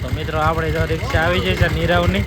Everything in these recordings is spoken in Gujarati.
તો મિત્રો આપણે જો રિક્ષા આવી જાય છે નીરવની.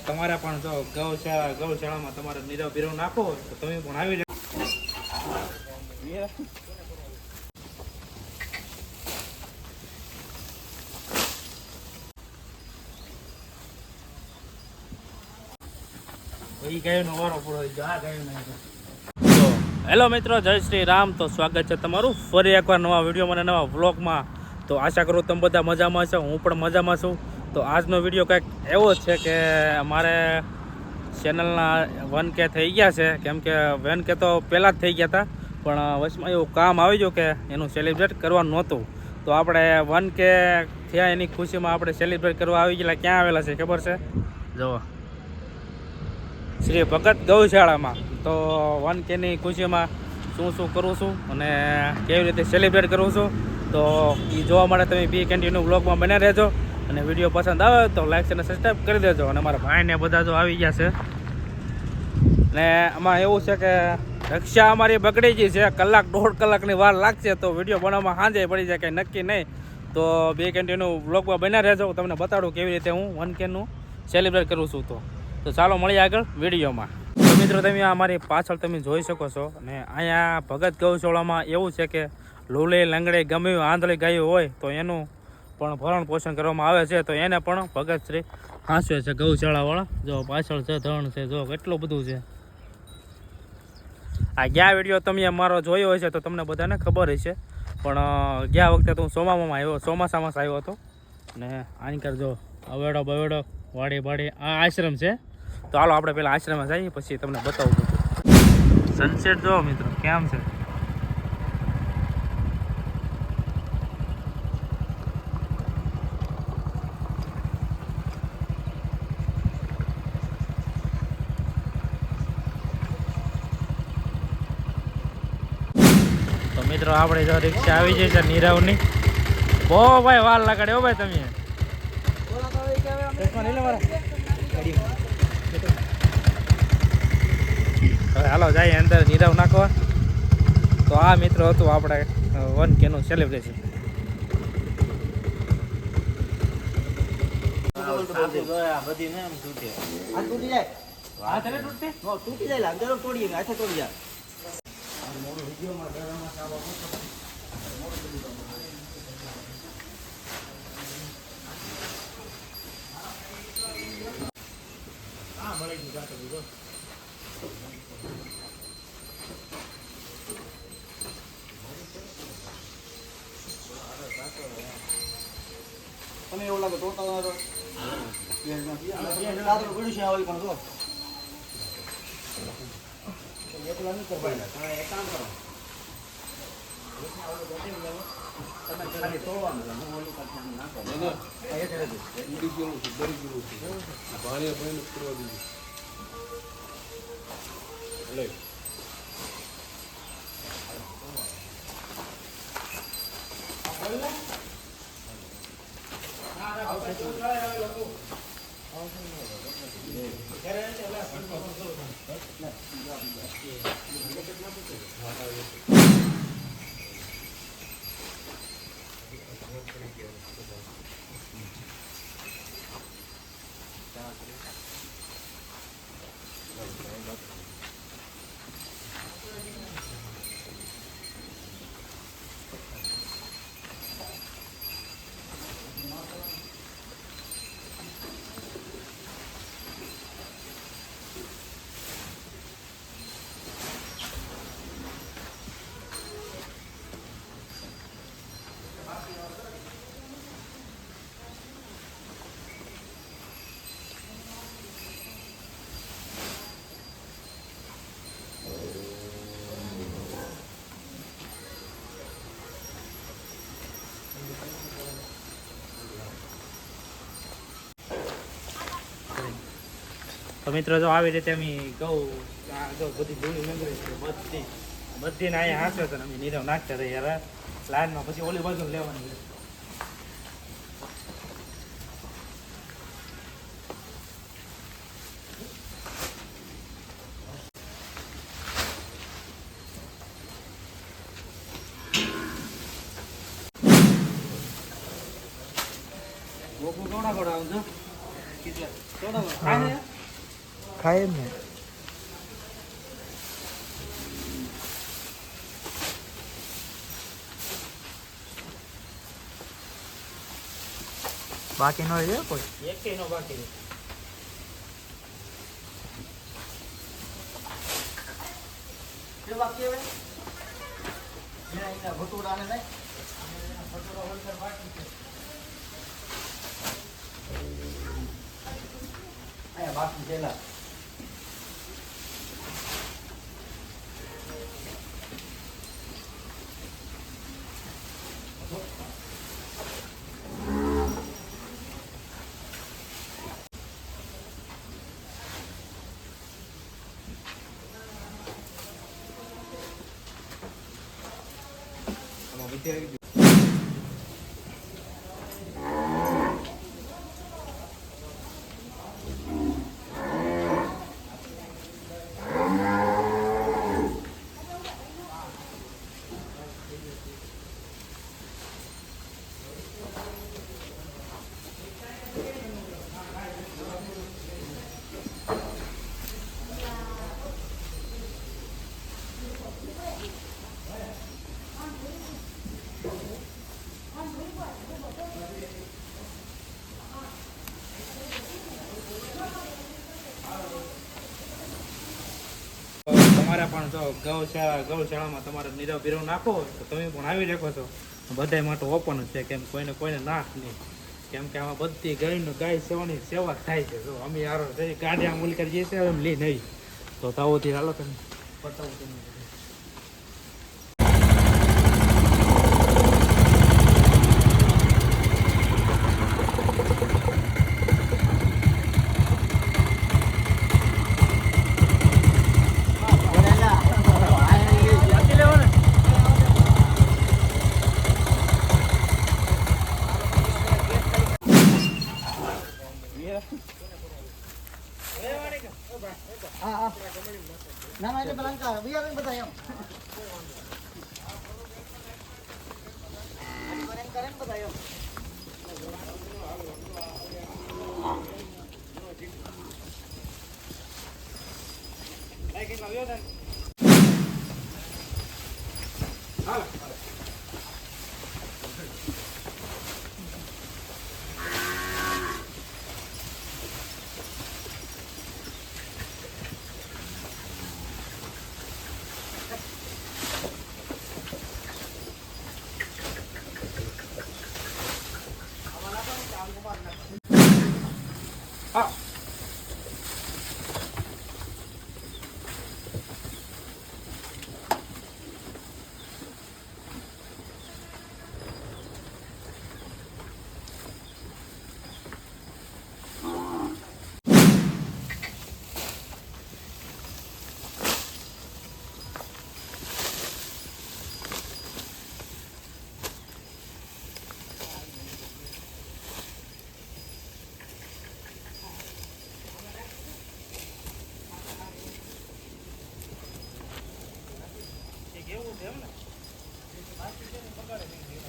તમારે પણ જો ગૌશાળામાં તમારે નીરવ બીરવ નાખો તો તમે પણ આવી જાઓ. હેલો મિત્રો, જય શ્રી રામ. તો સ્વાગત છે તમારું ફરી એકવાર નવા વિડીયોમાં અને નવા વ્લોગમાં. તો આશા કરું તમે બધા મજામાં છો, હું પણ મજામાં છું. તો આજનો વિડીયો કંઈક એવો છે કે અમારે ચેનલના 1K થઈ ગયા છે. કેમ કે 1K તો પહેલાં જ થઈ ગયા હતા, પણ વચમાં એવું કામ આવી ગયું કે એનું સેલિબ્રેટ કરવાનું નહોતું. તો આપણે 1K થયા એની ખુશીમાં આપણે સેલિબ્રેટ કરવા આવી ગયેલા. ક્યાં આવેલા છે ખબર છે? જુઓ, શ્રી ભગત ગૌશાળામાં. તો 1K ની ખુશીમાં શું કરું છું અને કેવી રીતે સેલિબ્રેટ કરું છું, તો એ જોવા માટે તમે બી કન્ટિન્યુ બ્લોગમાં બને રહેજો. અને વિડીયો પસંદ આવે તો લાઈક અને સબસ્ક્રાઈબ કરી દેજો. અને અમારા ભાઈને બધા જો આવી ગયા છે. ને આમાં એવું છે કે રક્ષા અમારી બગડી ગઈ છે. કલાક 1.5 કલાકની વાર લાગશે. તો વિડીયો બનાવવામાં સાંજે પડી જાય કંઈ નક્કી નહીં. તો બી કન્ટિન્યુ બ્લોગમાં બને રહેજો. તમને બતાડું કેવી રીતે હું 1K નું સેલિબ્રેટ કરું છું. તો ચાલો મળીએ આગળ વિડીયોમાં. તો મિત્રો, તમે અમારી પાછળ તમે જોઈ શકો છો. અને અહીંયા ભગત ગૌશાળામાં એવું છે કે લૂલી લંગડી ગમ્યું આંધળી ગાયું હોય તો એનું પણ ભરણ પોષણ કરવામાં આવે છે. તો એને પણ ભગત શ્રી હાંસવે છે ગૌશાળાવાળા. જો પાછળ છે, ધણ છે, જો કેટલું બધું છે. આ ગયા વિડીયો તમે અમારો જોયો હશે તો તમને બધાને ખબર હશે. પણ ગયા વખતે તો હું ચોમાસામાં આવ્યો હતો. ને આની કર જો અવેડો બવેડો વાડી બાડી આ આશ્રમ છે. તો હાલો આપણે પહેલાં આશ્રમમાં જઈએ, પછી તમને બતાવું બધું. સનસેટ જો મિત્રો કેમ છે. તો મિત્રો આપણે જો રિક્ષા આવી જાય છે નીરવની. બહુ ભાઈ વાર લગાડે હો ભાઈ તમે. હવે હાલો જાય અંદર નીરવ નાખવા. તો આ મિત્રો હતું આપણે 1K નું સેલિબ્રેશન. તમે એવું લાગે તો ગણ્યું છે આવી પણ જો એકલા નહીં કરવાય. એક કામ કરો, તમે ખાલી તોડવાનું છે. હું ઓલું કાઢી નાખો. ઉડી ગયેલું છે, ડરી ગયેલું છે. પાણી પાણી કરવા દીધું. તો મિત્રો જો આવી રીતે અમે જો બધી ધૂળી લંગડી છે બધી ને અહીંયા હાંસવે છે. અમે નીરવ નાખતા હતા યાર લાઈનમાં, પછી ઓલી બાજુ લેવાની. ખાય જ ને. બાકી ન રહે કોઈ. એકે નો બાકી તમારે પણ જો ગૌશાળામાં તમારે નીરવ બીરવ નાખો હોય તો તમે પણ આવી શકો છો. બધા માટે ઓપન છે, કેમ કોઈને નાશ નહીં, કેમ કે આમાં બધી ગાય સેવાની સેવા થાય છે. જો અમે યાર ગાડી આમ ઓલી કરી જઈએ છીએ એમ લઈ નહીં તો તાવોથી હાલો તમે બતાવું તમને. ના એટલે બlanca બિયા બતાય એમ કરે બતાય એમ કેવું છે એમ ને બાકી છે ને પગાડે નહીં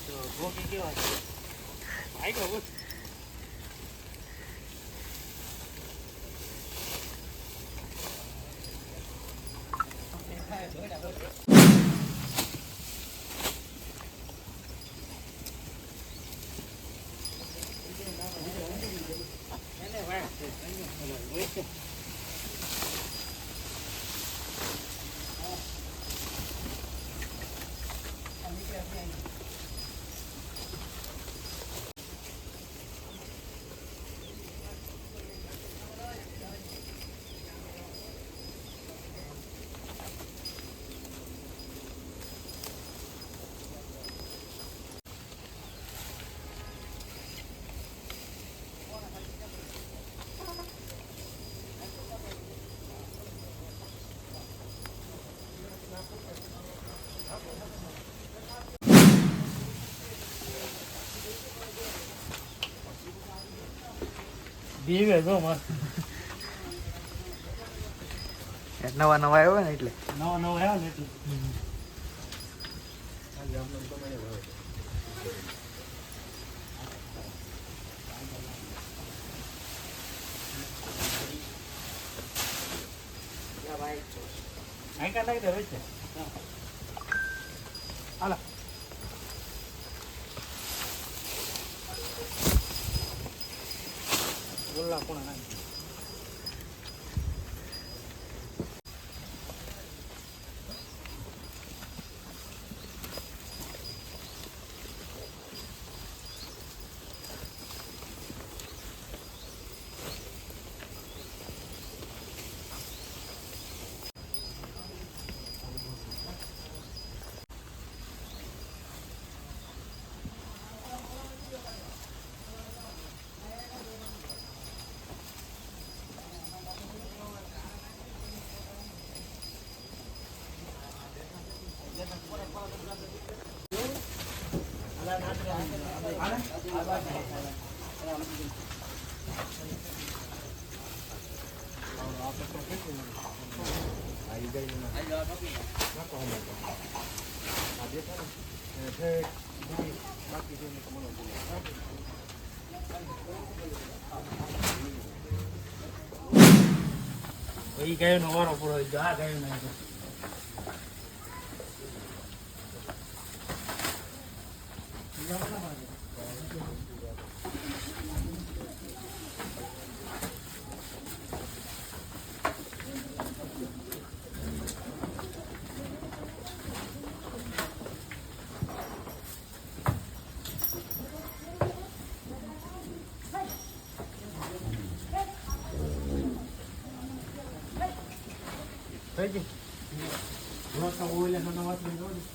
તો ગોકી કેવા છે આઈ ગયો બસ બીવે જો મસ્ત નવા નવા આવ્યો ને એટલે નવા આવ્યા ને એટલે આંકા નાખી દે વચ્ચે. હાલો. બોલા કોણ નાખી. એ ગાયનો વારો પૂરો થઈ ગયો. આ ગાયો નાખ્યો. થઈ ગઈ. રોટલા ઓલે નાના વાસણ જોડી.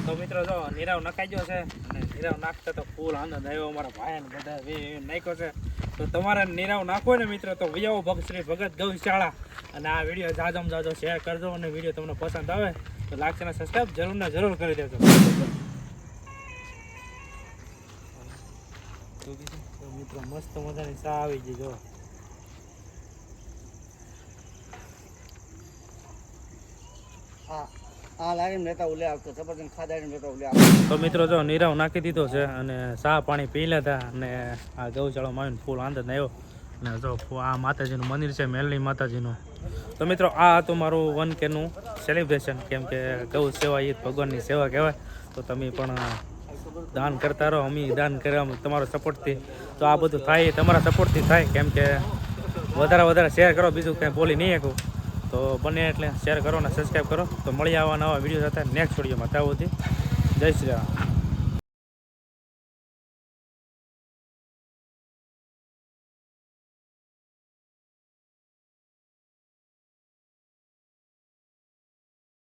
તો મિત્રો જો નીરાવ નખાઈ ગયો છે અને નીરાવ નાખતા તો ફૂલ આનંદ આવ્યો. અમારા ભાઈ ને બધા નાખ્યો છે. તો તમારે નીરાવ નાખો ને મિત્રો તો વિયાવો ભક્ત શ્રી ભગત ગૌશાળા. અને આ વિડીયો જાજમ જાજો શેર કરજો અને વિડીયો તમને પસંદ આવે તો લાઈક અને સબસ્ક્રાઈબ જરૂર ને જરૂર કરી દેજો. તો મિત્રો મસ્ત મજાની ચા આવી ગઈ જો. તો મિત્રો જો નીરાવ નાખી દીધો છે અને ચા પાણી પી લેતા અને આ ગૌશાળામાં આવીને ફૂલ આનંદ આવ્યો. અને જો આ માતાજીનું મંદિર છે મેલની માતાજીનું. તો મિત્રો આ હતું મારું 1K નું સેલિબ્રેશન. કેમ કે ગૌ સેવા એ ભગવાનની સેવા કહેવાય. તો તમે પણ દાન કરતા રહો. અમે દાન કરવા તમારો સપોર્ટથી તો આ બધું થાય તમારા સપોર્ટથી થાય. કેમ કે વધારે શેર કરો. બીજું કંઈ બોલી નહીં શકું. તો બને એટલે શેર કરો અને સબસ્ક્રાઈબ કરો. તો મળી આવવા નવા વિડીયો સાથે નેક્સ્ટ વિડીયોમાં. ત્યાં સુધી જય શ્રી રામ.